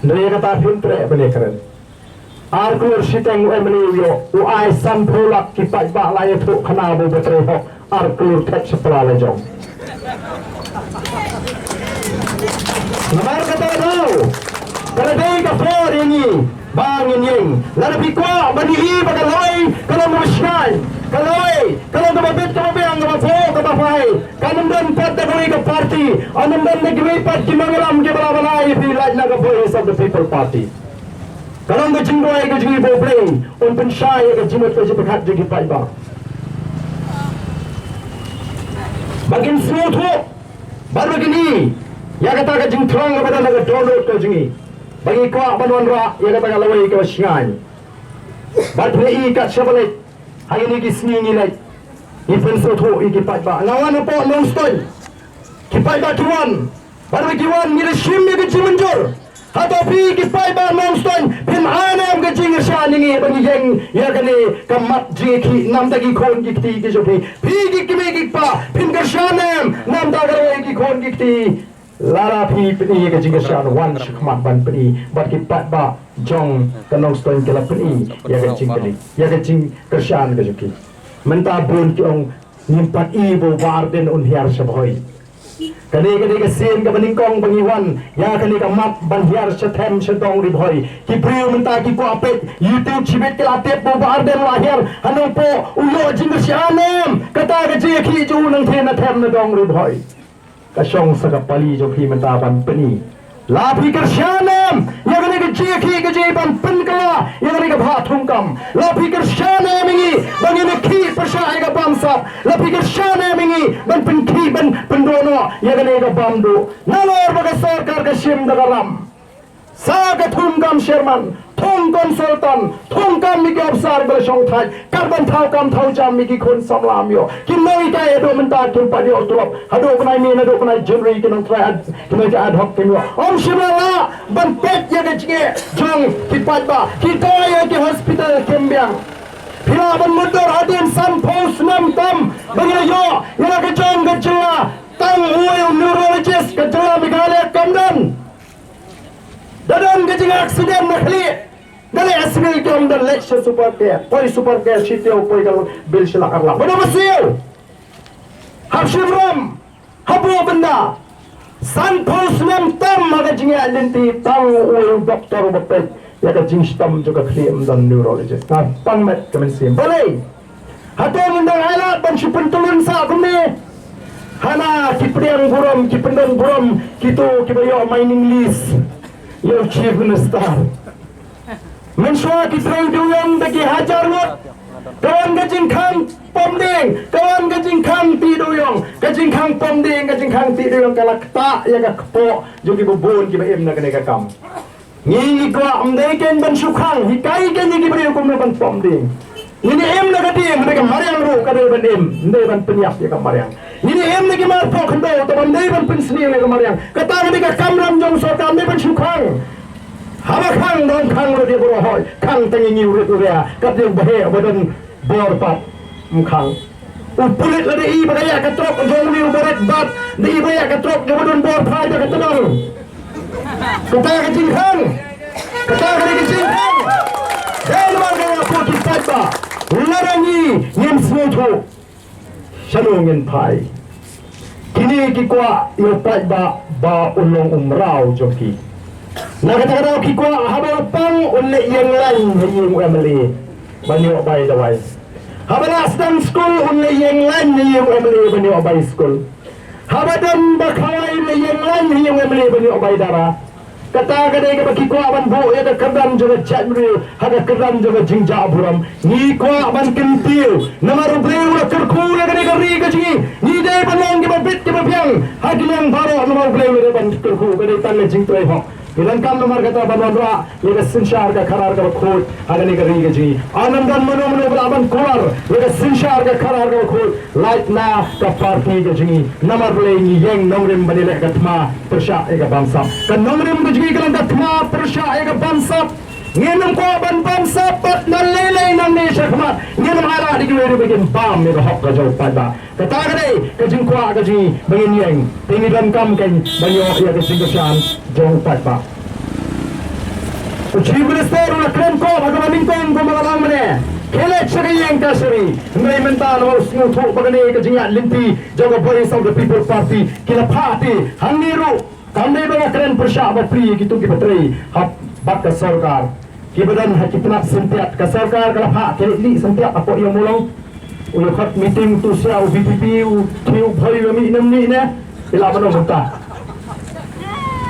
dari kata pintre boleh keren arkur siteng emeli yo uai sampulak kipat ba la itu kena bu betre hak arkur tek sepala lejong namar kata tahu kalau dia ke for ini bangin yang lalu pikwa bani pada loi kalau musnai kalau kebabit kebabiang kebafo kebafai kanam dan pada kami ke parti anam dan negeri parti mengalam ke bala-bala ifi lajna ke voice of the people party kalau ngejingoi ke jingi bobleng un pensyai ke jimut ke jibat jingi paiba bagin smooth ho baru gini ya kata ke jing terang kepada naga download ke jingi bagi kwa banuan ra ya kata ke lawai ke wasingan baru i kat syabalik hari ini kisni nilai ipen soto ikipat ba ngawan po nonstoi kipai ba tuan baru kiwan nilai shim ke jimenjor atau pi kipai ba nonstoi pim anam ke jing shaningi bagi yang ya kani kamat jiki nam tagi kon gikti ke jopi pi gikme gikpa pim ke shanem nam tagare ki kon gikti lara pi pni ke jing shan wan shikmat ban pni bat kipat ba jong kanong stoi ke la pni ya ke jing kali ya ke jing kershan ke joki menta bun kiong nimpat ibu warden un hiar sabhoi kani ke sen ke beningkong bengiwan ya kani ke mat ban hiar sethem setong ribhoi ki priu menta ki ko apet youtube chibet ke latep bu warden lahir hanu po ulo jing shanem kata ke je ki ju nang thena them na dong ribhoi kasong sakapali jo ki menta ban peni la fikir shanem ya kani ke je ki ke je ban pen kala ya kani ke bha thungkam la fikir shanem ingi bangi ne ki persai ka bamsa la fikir shanem ingi ban pen ki ban pendono ya kani ke bamdu nalor baga sarkar ke sim dagaram sa ka thungkam sherman thong konsultan thong kam mi ke absar bel song thai karban thau kam thau jam mi ki khon samlam yo ki noi ka edo menta tum pa yo trop hado kunai mi na do kunai jenri ki nang try ki ad hoc ki yo om shimala ban pet ya ke chige jong ki pat ba ki to ya ki hospital kembiang pila ban mudor adin sam post nam tam bagi yo ya ke jong ke jela tang huai neurologist ke jela mi gale kamdan dadan ke jing accident na khali dale asbil ki om dan lek super care poi super care sitio poi kalau bil silak arla mana masih Hapshimram habu benda san posnem tam maga jinga lenti tang doktor bapet ya ka jing stam juga claim dan neurologist na pangmet kamen sim boleh hatong undang ala ban sipentulun sa kumne hana kipriang buram kipendon buram kitu kibayo mining list yo chief minister mensua kitrang duyang bagi hajar lot kawan gajing khang pomding kawan gajing khang ti duyang gajing khang pomding gajing khang ti duyang kalakta ya ka kpo jogi bubun kiba em na kaneka kam ngi ko amdai ken ban sukhang hikai ken ni kibri ko na ban pomding ini em na kati mereka mariang ru kada ban em ndai ban penyak ya ka mariang ini em na kimar po khando to ban ndai ban pensni ya ka mariang kata mereka kamram jong so kam ndai ban sukhang haba khang don khang ro dia bro hoy khang tangi ngi ru ria kat dia bahe badan bor pat khang upulit la dei bagaya ka trok jong ni baret bat dei bagaya ka trok ke badan bor phai ka tadong kata ka jing khang kata ka jing khang dan warga ko kita ba larani ngem smutu shanungen phai kini ki kwa yo pai ba ulong umrau joki na kata-kata kiko habang pang uli yang lain yung emily banyo bay dawai habang asdan school uli yang lain yung emily banyo bay school habang bakawai uli yang lain yung emily banyo bay dara kata-kata ka kiko aban bu ya ka kadam juga chatri haga kadam juga jingja buram ni ko aban kintil namaru breu la kerku la kani kari ka jingi ni dai banong ki babit ki babyang hagilang baro namaru breu la ban kerku ka dai tan le jingtoi ho ilan kam nomor kata banondra lega sinshar ka kharar ka khol agani ka riga ji anandan mano mano aban kolar lega sinshar ka kharar ka khol light na ka party ka ji namar le ni yeng nomrim banile ka thma persha ega bamsa ka nomrim ka ji ka thma persha ega bamsa ngenam ko ban bamsa pat na lele nan ne shakma ngenam ala di ki weri begin bam me hok ka jo pada kata ka dei ka jing kwa ka ji bangin yeng tingidan kam kan banyo ya ka singashan jong pada Chief Minister na kren ko bagaimana kong gumalang mene kelet seri yang kaseri may mental mo smutu bagani ka jinga linti joga voice of the people party kila party hangiru kamne ba kren persha ba pri gitu ki patri hap bak ka sarkar ki badan hakitna sentiat ka sarkar kala pha ke li sentiat apo yo mulong ulo khat meeting tu sia u BPP u tiu bhoi mi nam ni ne ila bano muta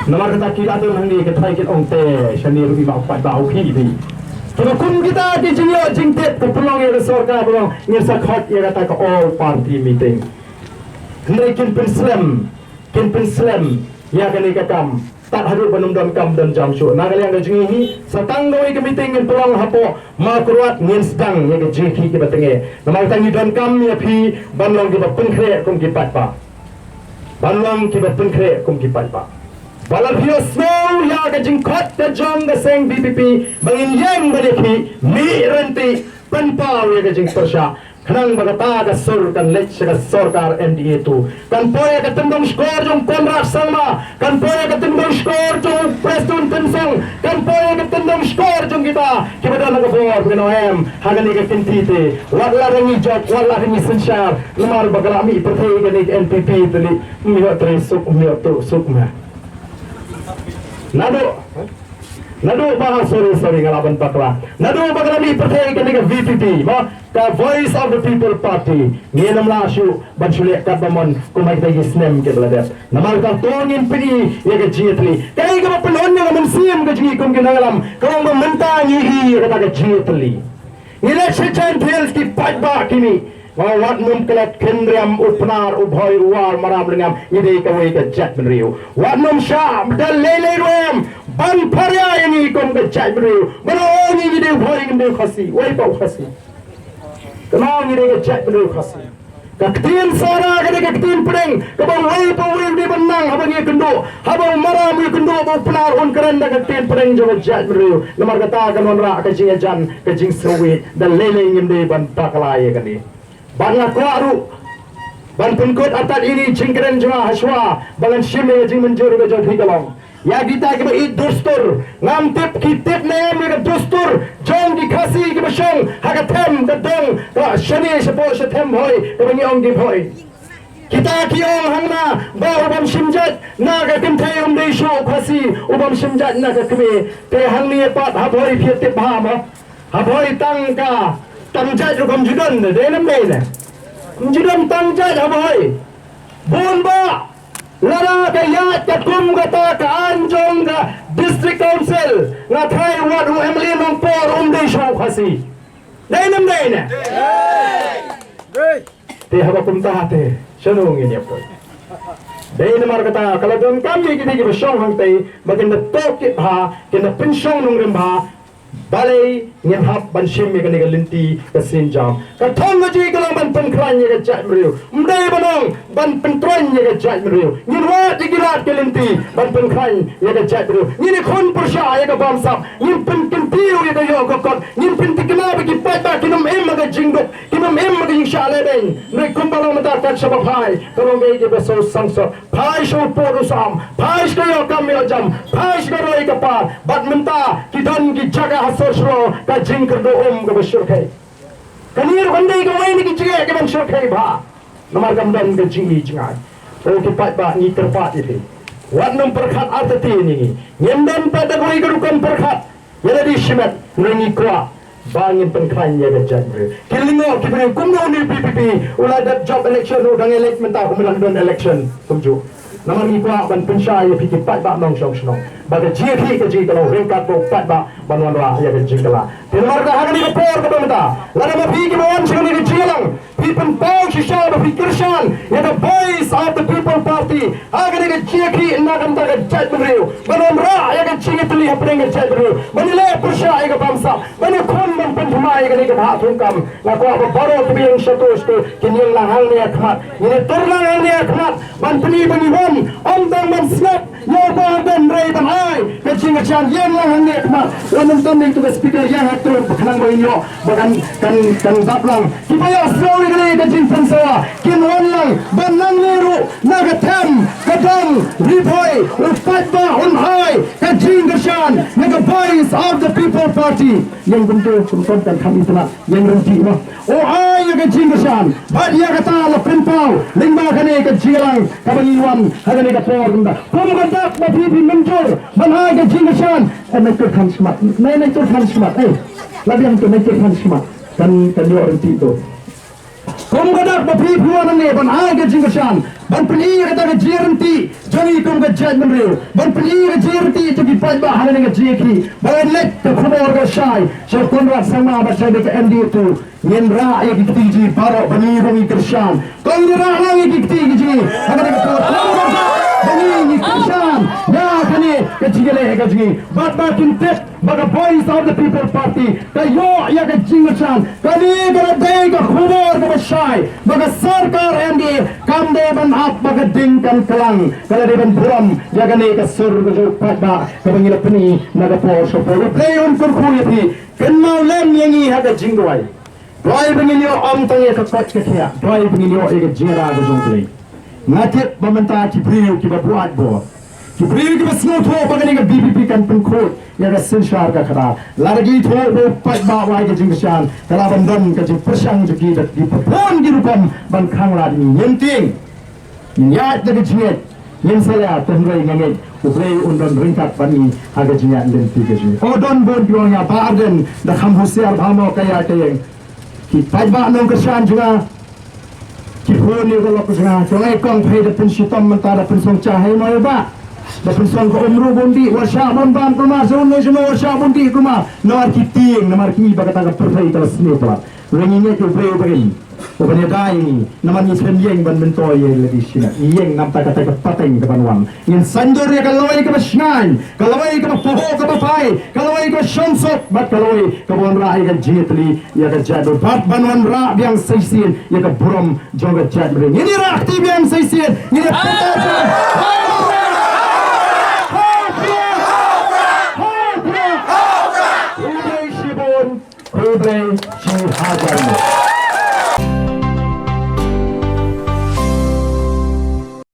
namar kata kira tu nang ni ketai kit ong te shani rubi ba pat ba okhi bi kena kun kita di jinyo jingtet ke pelong ya sorka pelong ngirsa khat ya kata ke all party meeting hendai kin penslam ya kani ka kam tak hadir banum dan kam dan jam syu na kali yang jingi ni satang doi ke meeting ngin pelong hapo ma kuat ngin sedang ya ke jingi ke batenge namar tangi dan kam ya phi banlong ke ba penkre kum ki pat pa banlong ke ba penkre kum ki pat pa Walau dia snow ya ke jingkot ke jom ke seng BPP bangin yang berdepi mi renti penpau ya ke jing persya kenang bagata ke sur kan lech ke sorkar NDA tu kan poya ke tendong skor jom Konrad Salma kan poya ke tendong skor jom Preston Tensong kan poya ke tendong skor jom kita kita nak bor dengan OM hagan ke kentite wala rangi jok wala rangi sensyar lemar bagalami pertai ke NPP tadi mi hotre suk mi tu suk ma Nado bahas sorry ngalaban pakla. Nado bagalami percaya ke VPP, ma ka Voice of the People Party. Ngenam lasyu bansulek kat bamon kumai kita gisnem ke beladet. Namal ka tongin pini ya ke jietli. Kai ka penon nga mensim ke jingi kum ginagalam. Kau mementangi hi kata ke jietli. Ngile sejan tels ki pajba kini. Wat mum kelat kendriam upnar ubhoi uwar maram lengam ide kawai ke jat menriu. Wat mum syah dal lele ruam ban parya ini kom ke jat menriu. Mana ni ide ubhoi ngende khasi, wai pau khasi. Kenal ide ke jat menriu khasi. Kaktin sara kene kaktin pedeng, kabang wai pau di benang habang ye kendo, habang maram ye kendo upnar on keren da kaktin pedeng jo jat menriu. Lemar kata kan onra ke jing jan ke jing sewi dal lele ngende ban takala ye kani. Banyak kuaru ban penkut atat ini cingkeren jema haswa bangan shime jing menjur ke jodi kalong Ya kita ke bait dostur ngam tip kitip nem ke dostur jong di kasi ke besong hakatem ke dong ka shani sepo setem hoi ke banyong di hoi kita kiong hangna ba ubam simjat na ka timthai dei sho kasi ubam simjat na ka kme te hangni pat ha hoi phiet tip ha ma ha hoi tang ka tamjat rum judon de nam dei ne judon tamjat ha hoi bun ba lara ka yat ka kum ka ta ka anjong ka district council nga thai wat u emli nong por dei sho khasi dei nam dei ne te haba kum ta te shanong ini apa dei namar kata kalau don kami kita ke besong hang te bakin na tok kit ha kena pensong nong rim ha balai nyen hap ban shim me kene galinti ka sinjam ka thong ga ji kalang ban pen kran ye ga chat mriu mdei banong ban pen tron ye ga chat mriu nyen wa di gilat galinti ban pen kran ye ga chat mriu nyen khon persha ye ga bam sap nyen pen ken tiu ye ga yo ko kot nyen pen tikna ba ki pat ba kinum em ga jingdok kinum em ga ing sha le ben ne kum balong mata kat sha ba phai kalong ge ge beso sangso phai sho poru sam phai sto yo kam yo jam phai sto roi ka pa bat menta ki don ki jaga hasosro ka jingker do ka besyur kai kanir bandai ka wai ni ki jige ka besyur kai ba namar kam dan ka jingi jingai o ki pat ba ni terpat itu wat nom perkhat artati ni nyemdan pada goi ka rukam perkhat yada di shimat ni kwa bangin pengkran ya gajat kilingo kibri kumno ni PPP ulah dat job election udang elect menta kumlang don election tumju namar ni kwa ban pensya ya pikir pat ba nong song song baga jihi ke ji kalau ringkat bo pat ba banwan wa ya ke jingala tilmar ka hagani ko por ka bamta lana ma piki bawan sing ni jilang people pau shisha ba fikirshan ya the voice of the people party hagani ke jihi na kam ta ke chat brio banwan ra ya ke jihi tuli hapeng ke chat brio banile persya ya ke bamsa bani khon man pen thuma ya ke bha thum kam la ko ba baro to bi shatos to kinyang la hal ne khmat ni turlang hal ne khmat ban pni bani won om dang man snap yo ba ben rei ban ai ke jinga chan yen lang hang ne khmat lamun tom ning to the speaker yang atur khlang bo inyo bagan kan daplang ki ba yo slowly gani ke jing pen sawa kin won lang ban nang leru na ka them ka dang ripoi u fight ba on high ke jinga chan na the voice of the people party yang bentuk kumton kan kami tena yang renti ma o ai ke jinga chan ba ya kata la pen pau ling ba kane ke jilang ka bani wan hagani ka por gunda kom ka dak ba pi menjur ban hai ke jinga chan na tur kan smart na tur kan smart labiang tu na tur kan smart kan yo renti tu kom ka dak ba pi puan ne ban hai ke jinga chan ban pli ka ta jiranti jani kom ka jaj man reu ban pli ka jiranti to ki pat ba hagani ka jeki ban let ka khobor ka shai so kon ra sama ba sai ke MD tu yen ra ya ki tiji baro bani rongi kershan kon ra lagi ki tiji hagani ka bani ni kershan ya kani ke jigele ka jigi bat ba kin tep baga voice of the people party ka yo ya ka jingashan kani ka dei ka khobor ka shai baga sarkar MD kam de ban ap baga ding kan kelang kala de ban buram ya kani ka sur ka pat ba ka bangila pni na ka po so po play on kur khu yapi kan mau lem yangi ha ka jingwai doi bangilio om tang ya ka kot ka thia doi bangilio e ka jira ka jong play ngatit bamanta ki priu ki ba buat bo ki priu ki ba snow tho bagani ka BPP kan pen khot ya ka sinshar ka khara largi tho bo pat ba wai ka jingashan kala ban don ka jing persang ju ki da ki pon ki rupam ban khang la ni yenting nyat da ki jinget yen sala ton rei ngange ubrei undon ringkat bani aga jingat den ti ke ji odon bon biong ya ba den da kham husiar bhamo kaya kayeng ki pat ba nong ka shan juga ki phone ni ko lok nga choi kong phai da pen sitom man ta da pen song cha hai mai ba da pen song ko umru bondi warsha bon ban kuma zon no jno warsha bondi kuma nomor ki ting nomor ki ba kata ka perfai ta sne pala rengi ne ko phai bagin ko bani dai nomor ni pen yeng ban men to ye le disina yeng nam ta kata ka pateng ka banwan yin sanjor ya ka loi ka basngan ka loi ka poho ka pai ka loi ka shonsop bat ka loi ka bon ra ka jitli ya ka jado bat banwan ra biang saisin ya ka buram joga jad ring ini ra aktif biang saisin ini Ublay, Hajar.